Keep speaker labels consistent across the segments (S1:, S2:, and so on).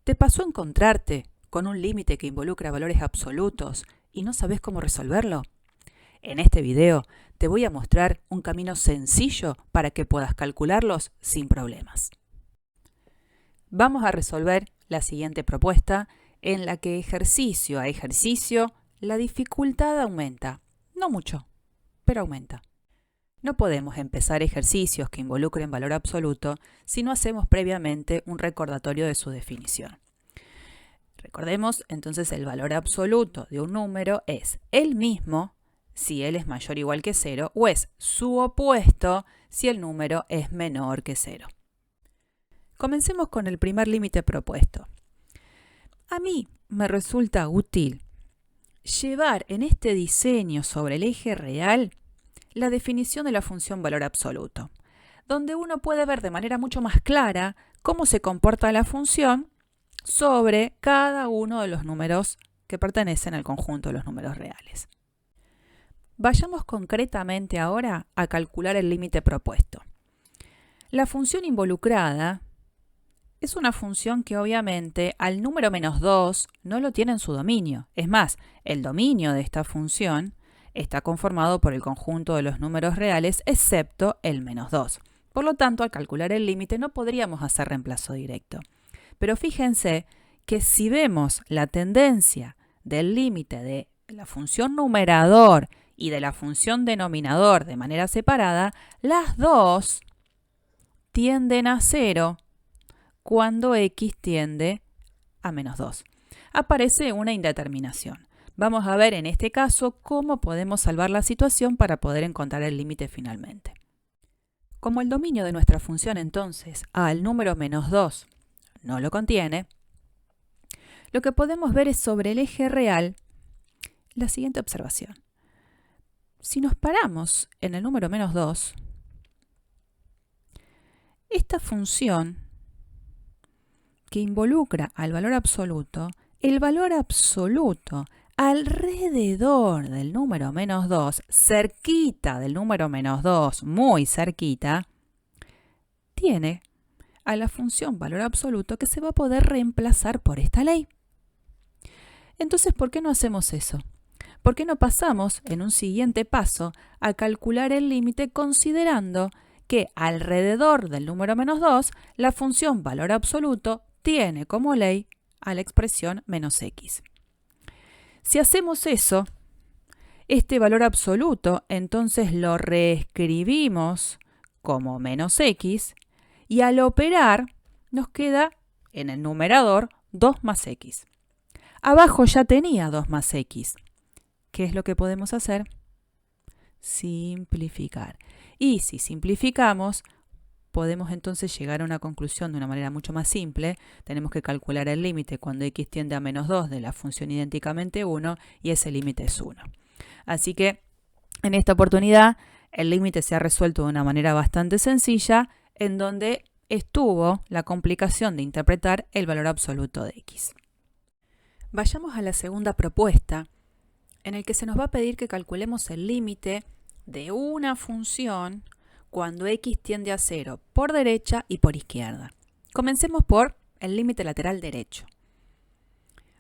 S1: ¿Te pasó encontrarte con un límite que involucra valores absolutos y no sabes cómo resolverlo? En este video te voy a mostrar un camino sencillo para que puedas calcularlos sin problemas. Vamos a resolver la siguiente propuesta en la que ejercicio a ejercicio la dificultad aumenta. No mucho, pero aumenta. No podemos empezar ejercicios que involucren valor absoluto si no hacemos previamente un recordatorio de su definición. Recordemos, entonces, el valor absoluto de un número es el mismo si él es mayor o igual que 0 o es su opuesto si el número es menor que 0. Comencemos con el primer límite propuesto. A mí me resulta útil llevar en este diseño sobre el eje real la definición de la función valor absoluto, donde uno puede ver de manera mucho más clara cómo se comporta la función sobre cada uno de los números que pertenecen al conjunto de los números reales. Vayamos concretamente ahora a calcular el límite propuesto. La función involucrada es una función que obviamente al número menos 2 no lo tiene en su dominio. Es más, el dominio de esta función está conformado por el conjunto de los números reales excepto el menos 2. Por lo tanto, al calcular el límite no podríamos hacer reemplazo directo. Pero fíjense que si vemos la tendencia del límite de la función numerador y de la función denominador de manera separada, las dos tienden a 0 cuando x tiende a menos 2. Aparece una indeterminación. Vamos a ver en este caso cómo podemos salvar la situación para poder encontrar el límite finalmente. Como el dominio de nuestra función entonces al número menos 2 no lo contiene, lo que podemos ver es sobre el eje real la siguiente observación. Si nos paramos en el número menos 2, esta función que involucra al valor absoluto, el valor absoluto alrededor del número menos 2, cerquita del número menos 2, muy cerquita, tiene a la función valor absoluto que se va a poder reemplazar por esta ley. Entonces, ¿por qué no hacemos eso? ¿Por qué no pasamos en un siguiente paso a calcular el límite considerando que alrededor del número menos 2 la función valor absoluto tiene como ley a la expresión menos x? Si hacemos eso, este valor absoluto entonces lo reescribimos como menos x y al operar nos queda en el numerador 2 más x. Abajo ya tenía 2 más x. ¿Qué es lo que podemos hacer? Simplificar. Y si simplificamos, podemos entonces llegar a una conclusión de una manera mucho más simple. Tenemos que calcular el límite cuando x tiende a menos 2 de la función idénticamente 1 y ese límite es 1. Así que en esta oportunidad el límite se ha resuelto de una manera bastante sencilla en donde estuvo la complicación de interpretar el valor absoluto de x. Vayamos a la segunda propuesta en el que se nos va a pedir que calculemos el límite de una función cuando x tiende a 0 por derecha y por izquierda. Comencemos por el límite lateral derecho.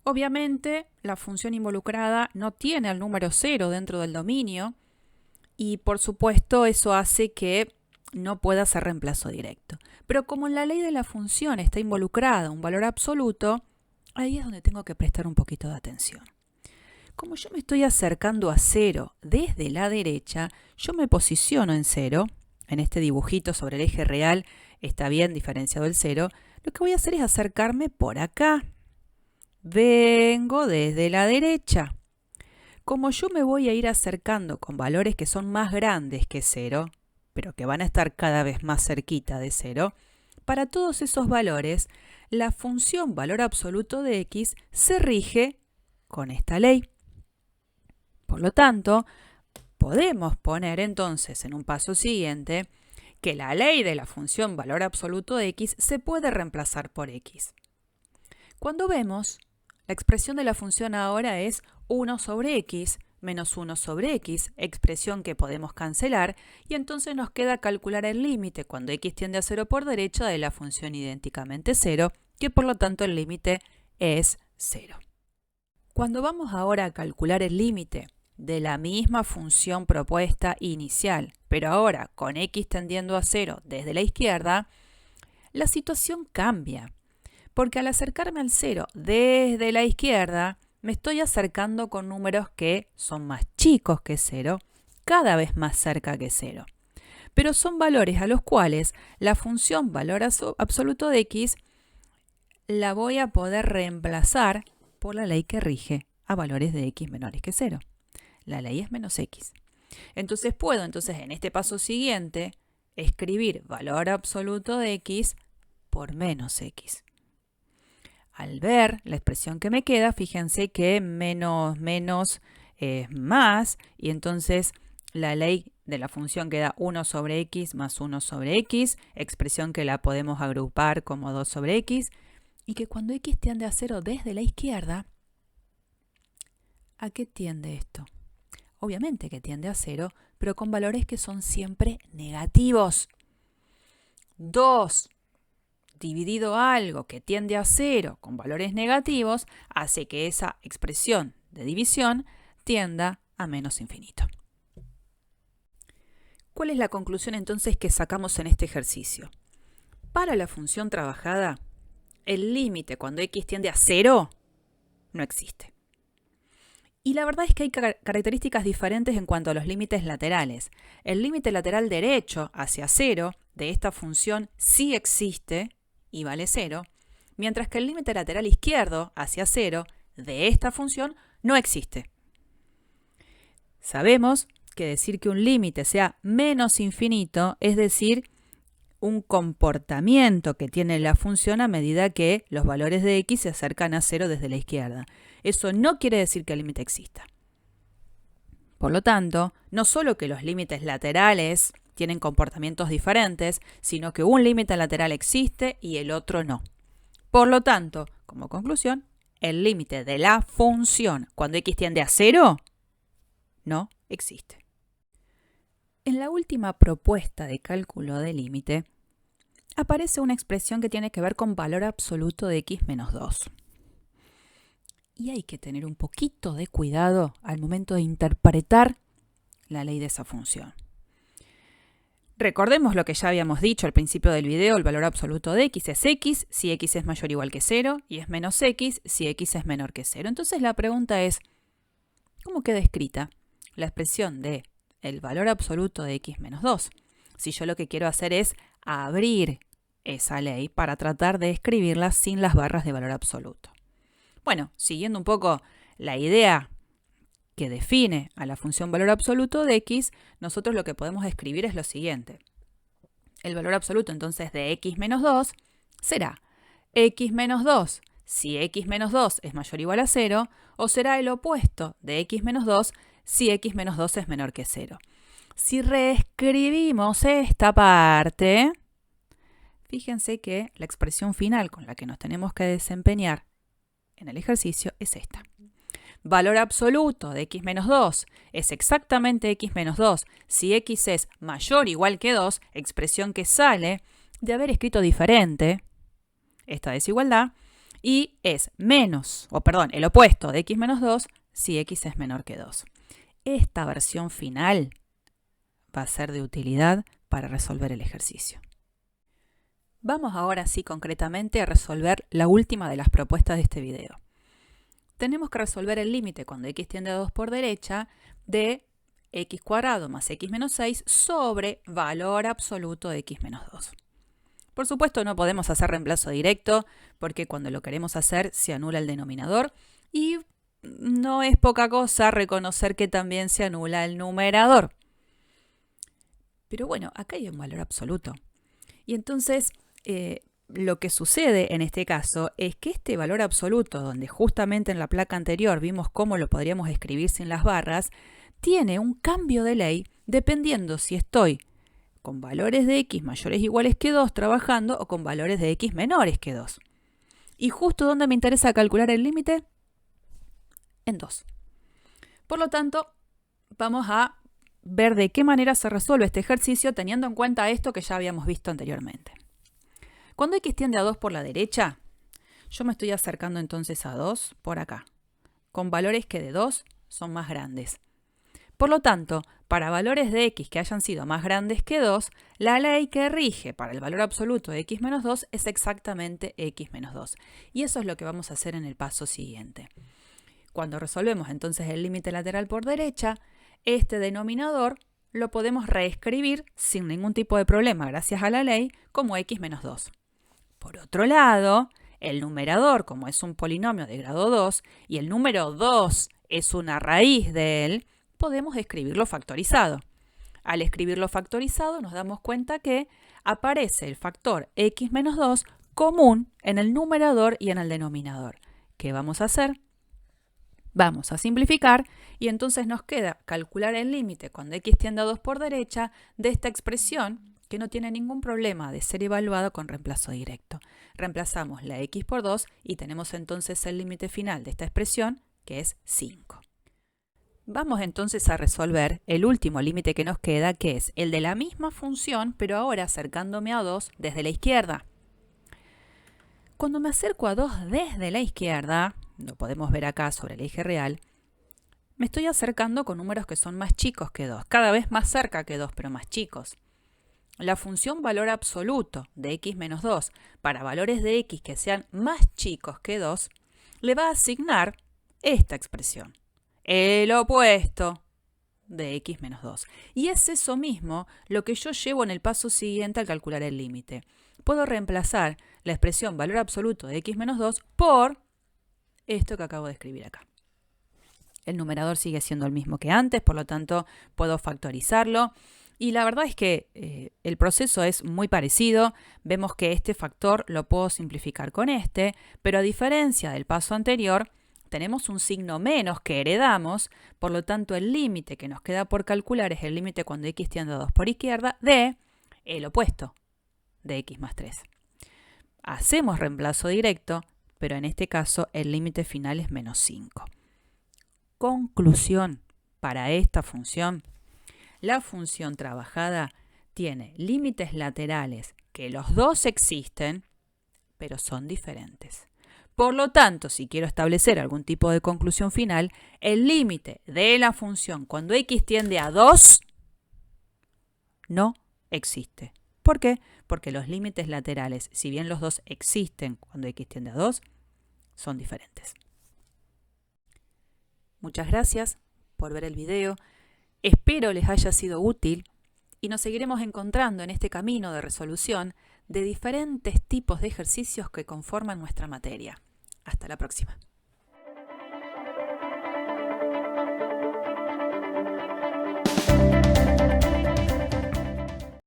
S1: Obviamente, la función involucrada no tiene al número 0 dentro del dominio y, por supuesto, eso hace que no pueda hacer reemplazo directo. Pero como en la ley de la función está involucrada un valor absoluto, ahí es donde tengo que prestar un poquito de atención. Como yo me estoy acercando a 0 desde la derecha, yo me posiciono en 0. En este dibujito sobre el eje real está bien diferenciado el 0. Lo que voy a hacer es acercarme por acá. Vengo desde la derecha. Como yo me voy a ir acercando con valores que son más grandes que 0, pero que van a estar cada vez más cerquita de 0, para todos esos valores, la función valor absoluto de x se rige con esta ley. Por lo tanto, podemos poner entonces en un paso siguiente que la ley de la función valor absoluto de x se puede reemplazar por x. Cuando vemos, la expresión de la función ahora es 1 sobre x menos 1 sobre x, expresión que podemos cancelar, y entonces nos queda calcular el límite cuando x tiende a 0 por derecha de la función idénticamente 0 que por lo tanto el límite es 0. Cuando vamos ahora a calcular el límite de la misma función propuesta inicial, pero ahora con x tendiendo a 0 desde la izquierda, la situación cambia, porque al acercarme al 0 desde la izquierda, me estoy acercando con números que son más chicos que 0, cada vez más cerca que 0. Pero son valores a los cuales la función valor absoluto de x la voy a poder reemplazar por la ley que rige a valores de x menores que 0. La ley es menos x. Entonces puedo, en este paso siguiente, escribir valor absoluto de x por menos x. Al ver la expresión que me queda, fíjense que menos es más, y entonces la ley de la función queda 1 sobre x más 1 sobre x, expresión que la podemos agrupar como 2 sobre x, y que cuando x tiende a 0 desde la izquierda, ¿a qué tiende esto? Obviamente que tiende a 0, pero con valores que son siempre negativos. 2 dividido algo que tiende a 0 con valores negativos hace que esa expresión de división tienda a menos infinito. ¿Cuál es la conclusión entonces que sacamos en este ejercicio? Para la función trabajada, el límite cuando x tiende a 0 no existe. Y la verdad es que hay características diferentes en cuanto a los límites laterales. El límite lateral derecho hacia 0 de esta función sí existe y vale 0, mientras que el límite lateral izquierdo hacia 0 de esta función no existe. Sabemos que decir que un límite sea menos infinito es decir un comportamiento que tiene la función a medida que los valores de x se acercan a 0 desde la izquierda. Eso no quiere decir que el límite exista. Por lo tanto, no solo que los límites laterales tienen comportamientos diferentes, sino que un límite lateral existe y el otro no. Por lo tanto, como conclusión, el límite de la función cuando x tiende a 0 no existe. En la última propuesta de cálculo de límite, aparece una expresión que tiene que ver con valor absoluto de x menos 2. Y hay que tener un poquito de cuidado al momento de interpretar la ley de esa función. Recordemos lo que ya habíamos dicho al principio del video, el valor absoluto de x es x si x es mayor o igual que 0 y es menos x si x es menor que 0. Entonces la pregunta es, ¿cómo queda escrita la expresión de el valor absoluto de x menos 2? Si yo lo que quiero hacer es abrir esa ley para tratar de escribirla sin las barras de valor absoluto. Bueno, siguiendo un poco la idea que define a la función valor absoluto de x, nosotros lo que podemos escribir es lo siguiente. El valor absoluto entonces de x menos 2 será x menos 2 si x menos 2 es mayor o igual a 0, o será el opuesto de x menos 2 si x menos 2 es menor que 0. Si reescribimos esta parte, fíjense que la expresión final con la que nos tenemos que desempeñar en el ejercicio es esta. Valor absoluto de x menos 2 es exactamente x menos 2 si x es mayor o igual que 2, expresión que sale de haber escrito diferente esta desigualdad, y es el opuesto de x menos 2 si x es menor que 2. Esta versión final va a ser de utilidad para resolver el ejercicio. Vamos ahora sí concretamente a resolver la última de las propuestas de este video. Tenemos que resolver el límite cuando x tiende a 2 por derecha de x cuadrado más x menos 6 sobre valor absoluto de x menos 2. Por supuesto no podemos hacer reemplazo directo porque cuando lo queremos hacer se anula el denominador y no es poca cosa reconocer que también se anula el numerador. Pero bueno, acá hay un valor absoluto. Y entonces lo que sucede en este caso es que este valor absoluto, donde justamente en la placa anterior vimos cómo lo podríamos escribir sin las barras, tiene un cambio de ley dependiendo si estoy con valores de x mayores o iguales que 2 trabajando o con valores de x menores que 2. ¿Y justo dónde me interesa calcular el límite? En 2. Por lo tanto, vamos a ver de qué manera se resuelve este ejercicio teniendo en cuenta esto que ya habíamos visto anteriormente. Cuando x tiende a 2 por la derecha, Yo me estoy acercando entonces a 2 por acá, con valores que de 2 son más grandes. Por lo tanto, para valores de x que hayan sido más grandes que 2, la ley que rige para el valor absoluto de x menos 2 es exactamente x menos 2. Y eso es lo que vamos a hacer en el paso siguiente. Cuando resolvemos entonces el límite lateral por derecha, este denominador lo podemos reescribir sin ningún tipo de problema, gracias a la ley, como x menos 2. Por otro lado, el numerador, como es un polinomio de grado 2 y el número 2 es una raíz de él, podemos escribirlo factorizado. Al escribirlo factorizado nos damos cuenta que aparece el factor x menos 2 común en el numerador y en el denominador. ¿Qué vamos a hacer? Vamos a simplificar y entonces nos queda calcular el límite cuando x tiende a 2 por derecha de esta expresión que no tiene ningún problema de ser evaluado con reemplazo directo. Reemplazamos la x por 2 y tenemos entonces el límite final de esta expresión, que es 5. Vamos entonces a resolver el último límite que nos queda, que es el de la misma función, pero ahora acercándome a 2 desde la izquierda. Cuando me acerco a 2 desde la izquierda, lo podemos ver acá sobre el eje real, me estoy acercando con números que son más chicos que 2, cada vez más cerca que 2, pero más chicos. La función valor absoluto de x menos 2 para valores de x que sean más chicos que 2, le va a asignar esta expresión, el opuesto de x menos 2. Y es eso mismo lo que yo llevo en el paso siguiente al calcular el límite. Puedo reemplazar la expresión valor absoluto de x menos 2 por esto que acabo de escribir acá. El numerador sigue siendo el mismo que antes, por lo tanto puedo factorizarlo. Y la verdad es que el proceso es muy parecido. Vemos que este factor lo puedo simplificar con este, pero a diferencia del paso anterior, tenemos un signo menos que heredamos, por lo tanto el límite que nos queda por calcular es el límite cuando x tiende a 2 por izquierda de el opuesto de x más 3. Hacemos reemplazo directo, pero en este caso el límite final es menos 5. Conclusión para esta función. La función trabajada tiene límites laterales que los dos existen, pero son diferentes. Por lo tanto, si quiero establecer algún tipo de conclusión final, el límite de la función cuando x tiende a 2 no existe. ¿Por qué? Porque los límites laterales, si bien los dos existen cuando x tiende a 2, son diferentes. Muchas gracias por ver el video. Espero les haya sido útil y nos seguiremos encontrando en este camino de resolución de diferentes tipos de ejercicios que conforman nuestra materia. Hasta la próxima.